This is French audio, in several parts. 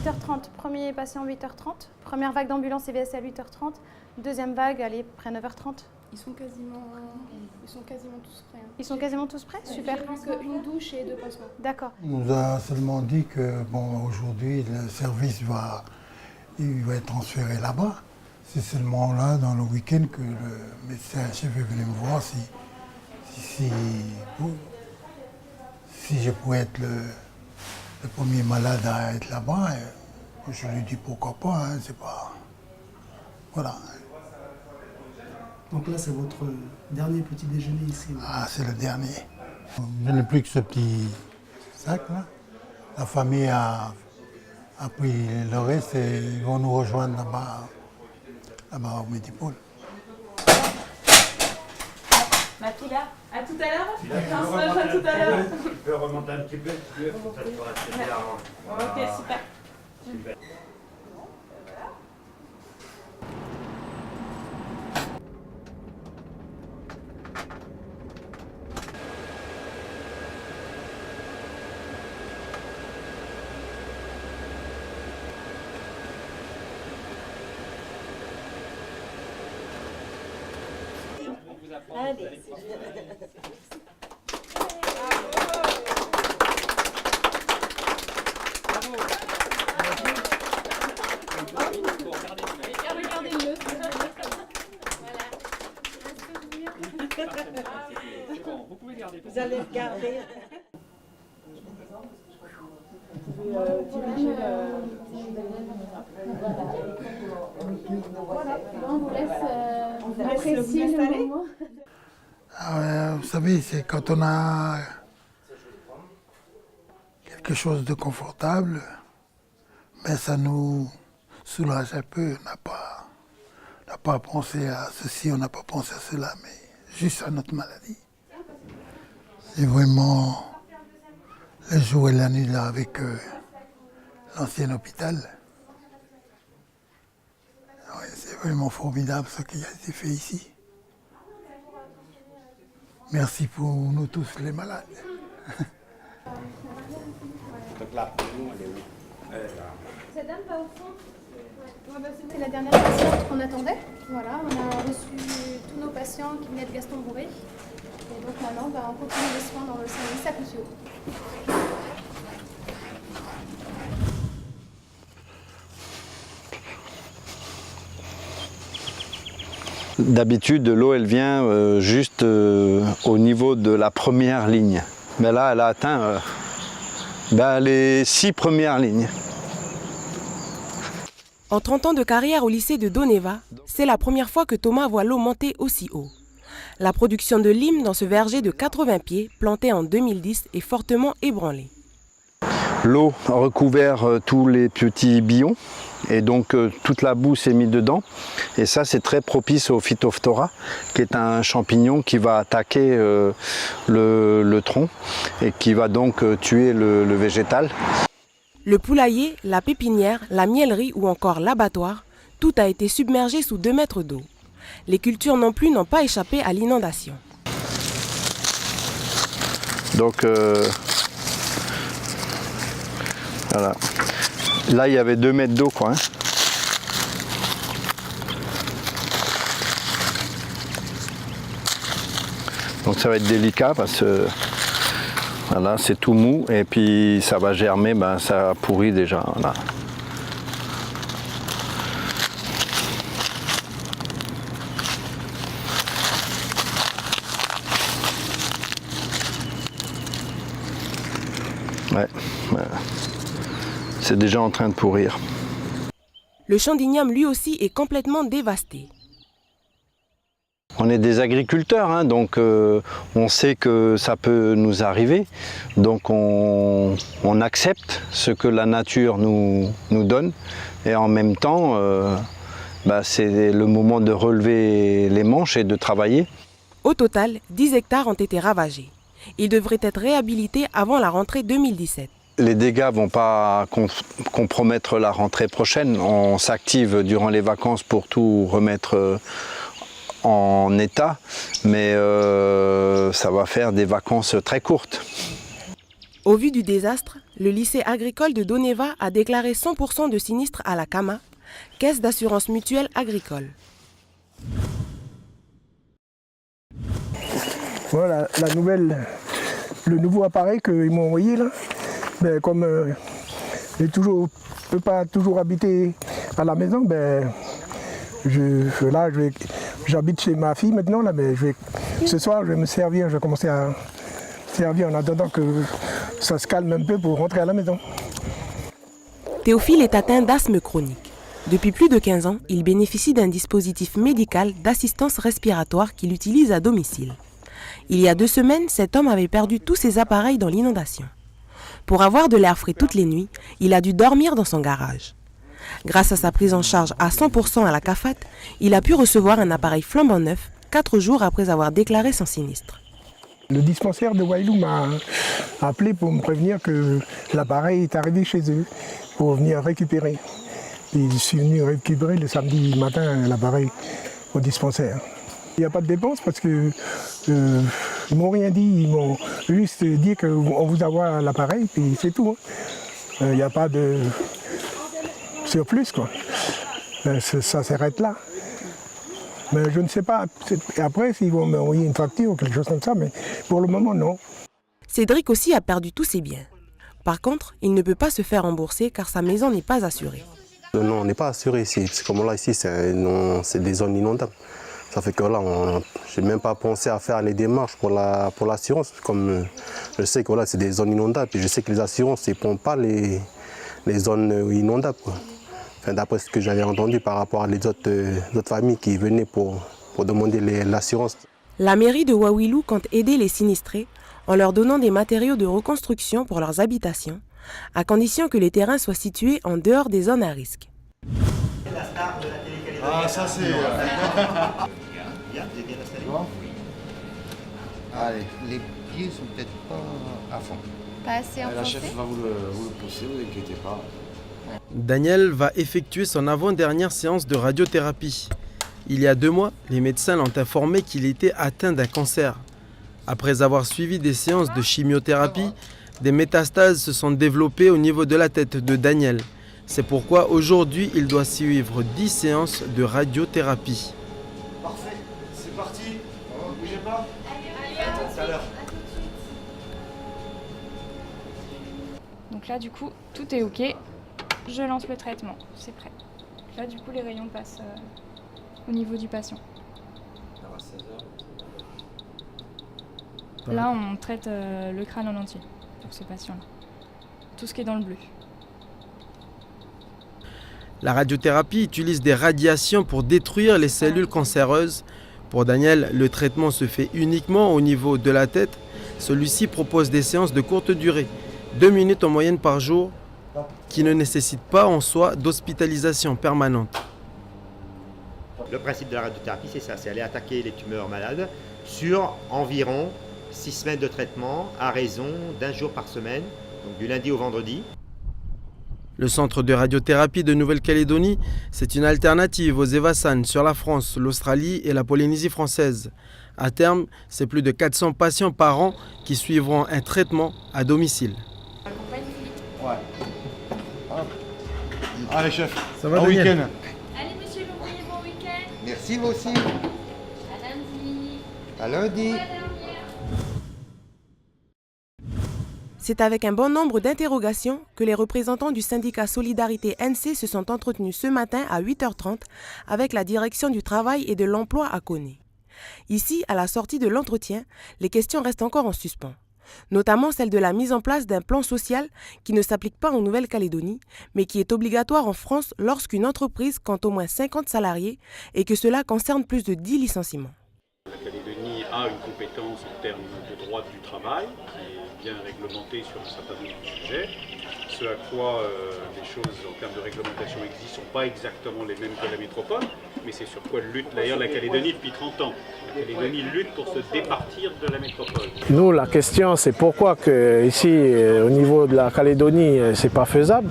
8h30, premier patient 8h30, première vague d'ambulance et VSL 8h30, deuxième vague, allez, près 9h30. Ils sont quasiment tous prêts. Hein. Ils sont quasiment tous prêts? Super. Il manque une douche et 2 pansements. D'accord. On nous a seulement dit que bon, aujourd'hui, le service va être transféré là-bas. C'est seulement là, dans le week-end, que le médecin-chef est venu me voir si je pouvais être le premier malade à être là-bas. Je lui dis pourquoi pas, hein, c'est pas... Voilà. Donc là, c'est votre dernier petit déjeuner ici. Ah, c'est le dernier. Je n'ai plus que ce petit sac là. La famille a pris le reste et ils vont nous rejoindre là-bas au Medipôle. Ma fille là, à tout à l'heure. À tout à l'heure. Tu peux remonter un petit peu, si tu veux, comme ça tu pourras te faire avant. Ok, super. Super. Allez. Regardez-le. Vous pouvez garder. Vous allez regarder. On vous laisse apprécier le moment. Vous savez, c'est quand on a quelque chose de confortable, mais ça nous soulage un peu. On n'a pas pensé à ceci, on n'a pas pensé à cela, mais juste à notre maladie. C'est vraiment le jour et la nuit là avec l'ancien hôpital. Ouais, c'est vraiment formidable ce qui a été fait ici. Merci pour nous tous les malades. Donc là, pour nous, elle est où? Cette dame va au fond. C'était la dernière patiente qu'on attendait. Voilà, on a reçu tous nos patients qui venaient de Gaston Bourré. Et donc maintenant, on continue les soins dans le service à Couture. D'habitude, l'eau, elle vient juste au niveau de la première ligne. Mais là, elle a atteint les 6 premières lignes. En 30 ans de carrière au lycée de Doneva, c'est la première fois que Thomas voit l'eau monter aussi haut. La production de lime dans ce verger de 80 pieds, planté en 2010, est fortement ébranlée. L'eau a recouvert tous les petits billons et donc toute la boue s'est mise dedans. Et ça, c'est très propice au Phytophthora, qui est un champignon qui va attaquer le tronc et qui va donc tuer le végétal. Le poulailler, la pépinière, la mielerie ou encore l'abattoir, tout a été submergé sous 2 mètres d'eau. Les cultures non plus n'ont pas échappé à l'inondation. Donc voilà. Là, il y avait 2 mètres d'eau, quoi. Hein. Donc ça va être délicat parce que voilà, c'est tout mou et puis ça va germer, ça pourrit déjà. Voilà. Ouais, c'est déjà en train de pourrir. Le champ d'igname lui aussi est complètement dévasté. On est des agriculteurs, hein, donc on sait que ça peut nous arriver. Donc on accepte ce que la nature nous donne. Et en même temps, c'est le moment de relever les manches et de travailler. Au total, 10 hectares ont été ravagés. Ils devraient être réhabilités avant la rentrée 2017. Les dégâts ne vont pas compromettre la rentrée prochaine. On s'active durant les vacances pour tout remettre en état, mais ça va faire des vacances très courtes. Au vu du désastre, le lycée agricole de Doneva a déclaré 100% de sinistre à la CAMA, Caisse d'assurance mutuelle agricole. Voilà la nouvelle, le nouveau appareil qu'ils m'ont envoyé là. Ben, comme je ne peux pas toujours habiter à la maison, j'habite chez ma fille maintenant, là, mais ce soir je vais me servir, je vais commencer à servir en attendant que ça se calme un peu pour rentrer à la maison. Théophile est atteint d'asthme chronique. Depuis plus de 15 ans, il bénéficie d'un dispositif médical d'assistance respiratoire qu'il utilise à domicile. Il y a 2 semaines, cet homme avait perdu tous ses appareils dans l'inondation. Pour avoir de l'air frais toutes les nuits, il a dû dormir dans son garage. Grâce à sa prise en charge à 100% à la CAFAT, il a pu recevoir un appareil flambant neuf 4 jours après avoir déclaré son sinistre. Le dispensaire de Wailou m'a appelé pour me prévenir que l'appareil est arrivé chez eux pour venir récupérer. Et je suis venu récupérer le samedi matin l'appareil au dispensaire. Il n'y a pas de dépense parce que ils m'ont rien dit, ils m'ont juste dit qu'on vous envoie l'appareil puis c'est tout. Il n'y a pas de surplus quoi. Ça s'arrête là. Mais je ne sais pas, après s'ils vont m'envoyer une facture ou quelque chose comme ça, mais pour le moment non. Cédric aussi a perdu tous ses biens. Par contre, il ne peut pas se faire rembourser car sa maison n'est pas assurée. Non, on n'est pas assuré ici, parce que comme là ici c'est des zones inondables. Ça fait que là, je n'ai même pas pensé à faire les démarches pour l'assurance, comme je sais que là, c'est des zones inondables, et je sais que les assurances ne prennent pas les zones inondables. Enfin, d'après ce que j'avais entendu par rapport à les autres familles qui venaient pour demander l'assurance. La mairie de Wawilou compte aider les sinistrés en leur donnant des matériaux de reconstruction pour leurs habitations, à condition que les terrains soient situés en dehors des zones à risque. Ah, ça c'est... Allez, les pieds sont peut-être pas à fond. Pas assez enfoncé. La chef va vous le pousser, ne vous inquiétez pas. Daniel va effectuer son avant-dernière séance de radiothérapie. Il y a 2 mois, les médecins l'ont informé qu'il était atteint d'un cancer. Après avoir suivi des séances de chimiothérapie, des métastases se sont développées au niveau de la tête de Daniel. C'est pourquoi aujourd'hui, il doit suivre 10 séances de radiothérapie. Parfait, c'est parti. Ne bougez pas. Allez, à tout à l'heure. Donc là, du coup, tout est OK. Je lance le traitement, c'est prêt. Là, du coup, les rayons passent au niveau du patient. Là, on traite le crâne en entier pour ce patient-là. Tout ce qui est dans le bleu. La radiothérapie utilise des radiations pour détruire les cellules cancéreuses. Pour Daniel, le traitement se fait uniquement au niveau de la tête. Celui-ci propose des séances de courte durée, 2 minutes en moyenne par jour, qui ne nécessitent pas en soi d'hospitalisation permanente. Le principe de la radiothérapie, c'est ça, c'est aller attaquer les tumeurs malades sur environ 6 semaines de traitement à raison d'1 jour par semaine, donc du lundi au vendredi. Le centre de radiothérapie de Nouvelle-Calédonie, c'est une alternative aux Evassan sur la France, l'Australie et la Polynésie française. À terme, c'est plus de 400 patients par an qui suivront un traitement à domicile. Ouais. Allez chef, ça va, bon Daniel. week-end. Allez, monsieur l'ouvrier, bon week-end. Merci vous aussi. À lundi. À lundi. C'est avec un bon nombre d'interrogations que les représentants du syndicat Solidarité NC se sont entretenus ce matin à 8h30 avec la direction du travail et de l'emploi à Koné. Ici, à la sortie de l'entretien, les questions restent encore en suspens, notamment celle de la mise en place d'un plan social qui ne s'applique pas en Nouvelle-Calédonie, mais qui est obligatoire en France lorsqu'une entreprise compte au moins 50 salariés et que cela concerne plus de 10 licenciements. a une compétence en termes de droit du travail, qui est bien réglementée sur un certain nombre de sujets, ce à quoi les choses en termes de réglementation existent ne sont pas exactement les mêmes que la métropole, mais c'est sur quoi lutte d'ailleurs la Calédonie depuis 30 ans. La Calédonie lutte pour se départir de la métropole. Nous, la question, c'est pourquoi que ici, au niveau de la Calédonie, c'est pas faisable.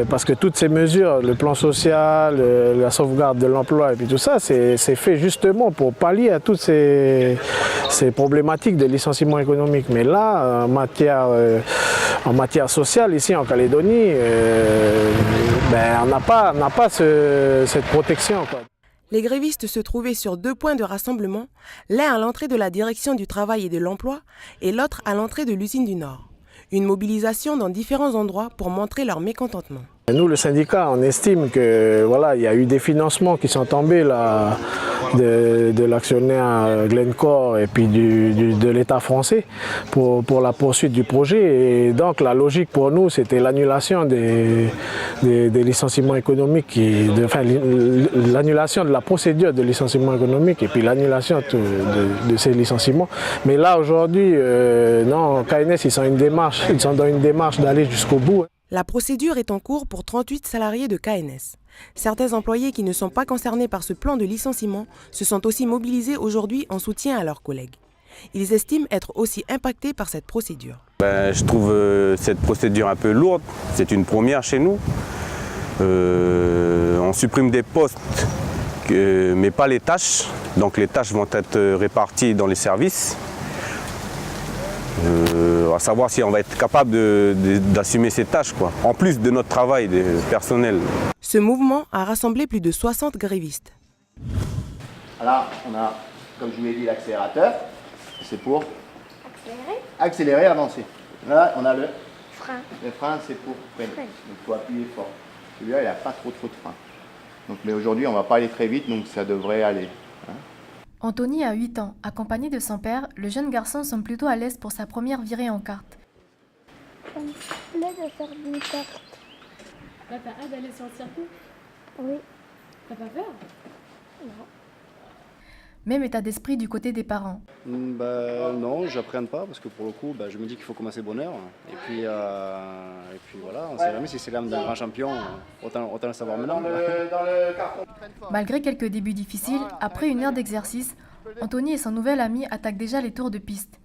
Parce que toutes ces mesures, le plan social, la sauvegarde de l'emploi et puis tout ça, c'est fait justement pour pallier à toutes ces problématiques de licenciement économique. Mais là, en matière sociale, ici en Calédonie, on n'a pas cette protection, quoi. Les grévistes se trouvaient sur 2 points de rassemblement, l'un à l'entrée de la direction du travail et de l'emploi et l'autre à l'entrée de l'usine du Nord. Une mobilisation dans différents endroits pour montrer leur mécontentement. Nous, le syndicat, on estime que voilà, il y a eu des financements qui sont tombés là, de l'actionnaire Glencore et puis de l'État français pour la poursuite du projet. Et donc la logique pour nous, c'était l'annulation des licenciements économiques, l'annulation de la procédure de licenciement économique et puis l'annulation de ces licenciements. Mais là aujourd'hui, non, KNS, ils sont dans une démarche d'aller jusqu'au bout. La procédure est en cours pour 38 salariés de KNS. Certains employés qui ne sont pas concernés par ce plan de licenciement se sont aussi mobilisés aujourd'hui en soutien à leurs collègues. Ils estiment être aussi impactés par cette procédure. Je trouve cette procédure un peu lourde, c'est une première chez nous. On supprime des postes, mais pas les tâches. Donc les tâches vont être réparties dans les services. À savoir si on va être capable d'assumer ces tâches, quoi, en plus de notre travail personnel. Ce mouvement a rassemblé plus de 60 grévistes. Alors, on a, comme je vous l'ai dit, l'accélérateur. C'est pour accélérer, avancer. Là, on a le frein. Le frein, c'est pour freiner. Donc, il faut appuyer fort. Celui-là, il n'a pas trop de frein. Donc, mais aujourd'hui, on ne va pas aller très vite, donc ça devrait aller. Anthony a 8 ans. Accompagné de son père, le jeune garçon semble plutôt à l'aise pour sa première virée en carte. Ça me plaît de faire une carte. Là, t'as hâte d'aller sur le circuit? Oui. T'as pas peur? Non. Même état d'esprit du côté des parents. Non, j'appréhende pas parce que pour le coup, je me dis qu'il faut commencer bonne heure. Et puis voilà, on sait jamais si c'est l'âme d'un grand champion, autant le savoir maintenant. Malgré quelques débuts difficiles, après une heure d'exercice, Anthony et son nouvel ami attaquent déjà les tours de piste.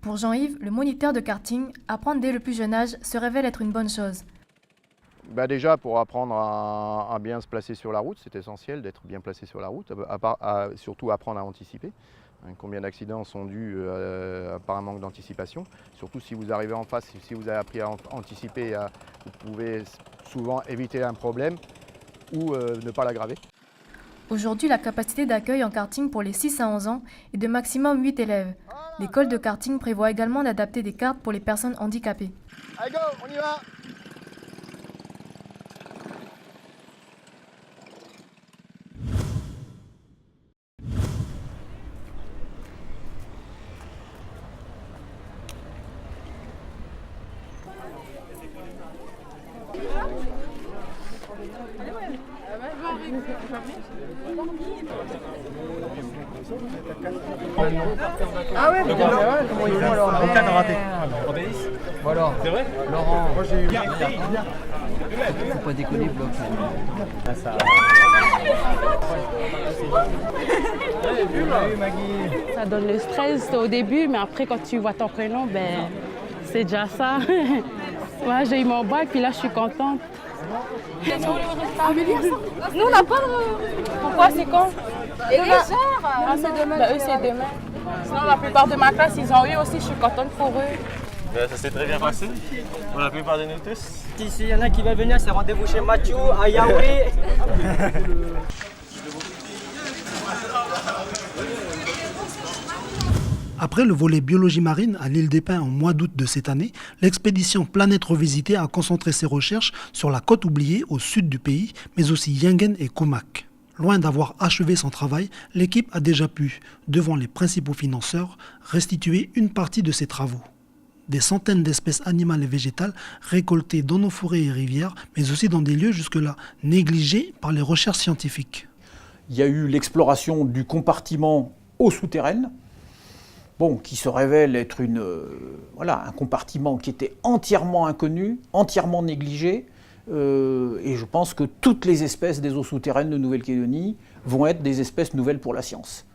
Pour Jean-Yves, le moniteur de karting, apprendre dès le plus jeune âge se révèle être une bonne chose. Déjà pour apprendre à bien se placer sur la route, c'est essentiel d'être bien placé sur la route, surtout apprendre à anticiper. Combien d'accidents sont dus par un manque d'anticipation. Surtout si vous arrivez en face, si vous avez appris à anticiper, vous pouvez souvent éviter un problème ou ne pas l'aggraver. Aujourd'hui, la capacité d'accueil en karting pour les 6 à 11 ans est de maximum 8 élèves. L'école de karting prévoit également d'adapter des cartes pour les personnes handicapées. Allez go, on y va! Ah ouais, comment ils vont alors? Aucun n'a raté. Voilà. C'est vrai? Laurent. Moi j'ai eu. Faut pas déconner, bloc. Ça. Ça donne le stress au début, mais après quand tu vois ton prénom, c'est déjà ça. Moi j'ai eu mon bac, puis là je suis contente. Nous on n'a pas de... Pourquoi c'est quand? Et légère. C'est demain. Eux c'est demain. Sinon la plupart de ma classe ils ont eu aussi, je suis contente pour eux. Ça s'est très bien passé pour la plupart de nous tous. Ici il y en a qui veulent venir, c'est rendez-vous chez Mathieu à Yaouré. Après le volet biologie marine à l'île des Pins en mois d'août de cette année, l'expédition Planète Revisitée a concentré ses recherches sur la côte oubliée au sud du pays, mais aussi Yingen et Comac. Loin d'avoir achevé son travail, l'équipe a déjà pu, devant les principaux financeurs, restituer une partie de ses travaux. Des centaines d'espèces animales et végétales récoltées dans nos forêts et rivières, mais aussi dans des lieux jusque-là négligés par les recherches scientifiques. Il y a eu l'exploration du compartiment eau souterraine, bon, qui se révèle être un compartiment qui était entièrement inconnu, entièrement négligé. Et je pense que toutes les espèces des eaux souterraines de Nouvelle-Calédonie vont être des espèces nouvelles pour la science.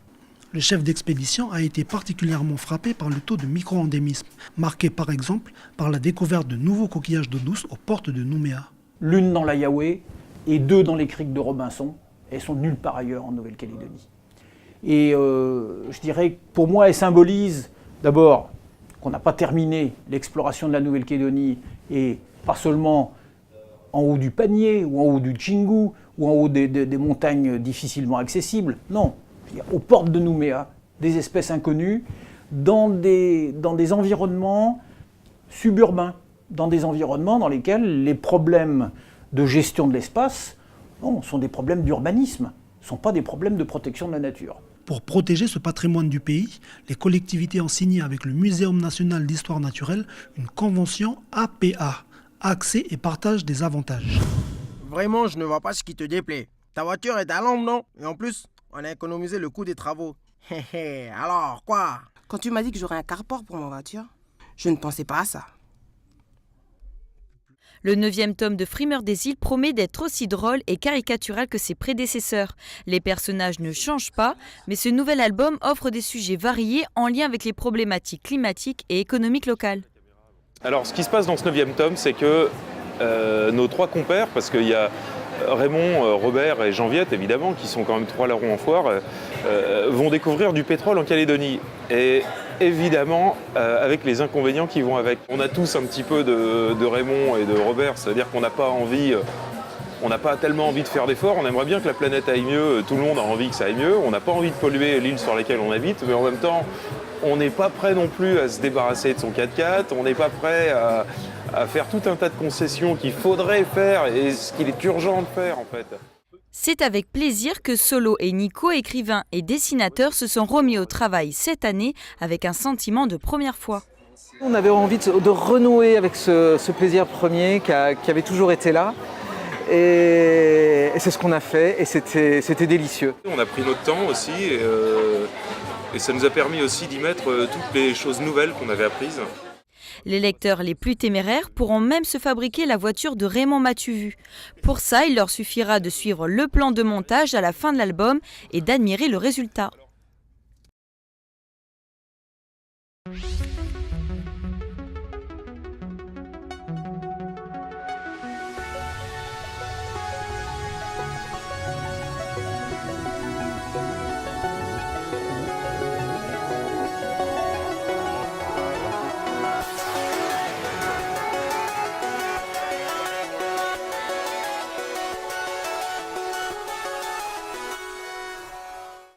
Le chef d'expédition a été particulièrement frappé par le taux de micro-endémisme, marqué par exemple par la découverte de nouveaux coquillages d'eau douce aux portes de Nouméa. L'une dans la Yahweh et 2 dans les criques de Robinson. Elles sont nulle part ailleurs en Nouvelle-Calédonie. Et je dirais que pour moi, elles symbolisent d'abord qu'on n'a pas terminé l'exploration de la Nouvelle-Calédonie, et pas seulement en haut du Panier ou en haut du Tchingu ou en haut des montagnes difficilement accessibles. Non, aux portes de Nouméa, des espèces inconnues, dans des environnements suburbains, dans des environnements dans lesquels les problèmes de gestion de l'espace sont des problèmes d'urbanisme, ne sont pas des problèmes de protection de la nature. Pour protéger ce patrimoine du pays, les collectivités ont signé avec le Muséum national d'histoire naturelle une convention APA, accès et partage des avantages. Vraiment, je ne vois pas ce qui te déplaît. Ta voiture est à l'ombre, non? Et en plus, on a économisé le coût des travaux. Alors, quoi? Quand tu m'as dit que j'aurais un carport pour ma voiture, je ne pensais pas à ça. Le 9e tome de Frimeur des îles promet d'être aussi drôle et caricatural que ses prédécesseurs. Les personnages ne changent pas, mais ce nouvel album offre des sujets variés en lien avec les problématiques climatiques et économiques locales. Alors, ce qui se passe dans ce 9e tome, c'est que nos 3 compères, parce qu'il y a Raymond, Robert et Jean-Viette, évidemment, qui sont quand même 3 larrons en foire, vont découvrir du pétrole en Calédonie. Et évidemment, avec les inconvénients qui vont avec. On a tous un petit peu de Raymond et de Robert, c'est-à-dire qu'on n'a pas envie, on n'a pas tellement envie de faire d'efforts, on aimerait bien que la planète aille mieux, tout le monde a envie que ça aille mieux, on n'a pas envie de polluer l'île sur laquelle on habite, mais en même temps, on n'est pas prêt non plus à se débarrasser de son 4x4, on n'est pas prêt à faire tout un tas de concessions qu'il faudrait faire et ce qu'il est urgent de faire en fait. C'est avec plaisir que Solo et Nico, écrivains et dessinateurs, se sont remis au travail cette année avec un sentiment de première fois. On avait envie de renouer avec ce plaisir premier qui avait toujours été là. Et c'est ce qu'on a fait et c'était délicieux. On a pris notre temps aussi et ça nous a permis aussi d'y mettre toutes les choses nouvelles qu'on avait apprises. Les lecteurs les plus téméraires pourront même se fabriquer la voiture de Raymond Mathuvu. Pour ça, il leur suffira de suivre le plan de montage à la fin de l'album et d'admirer le résultat.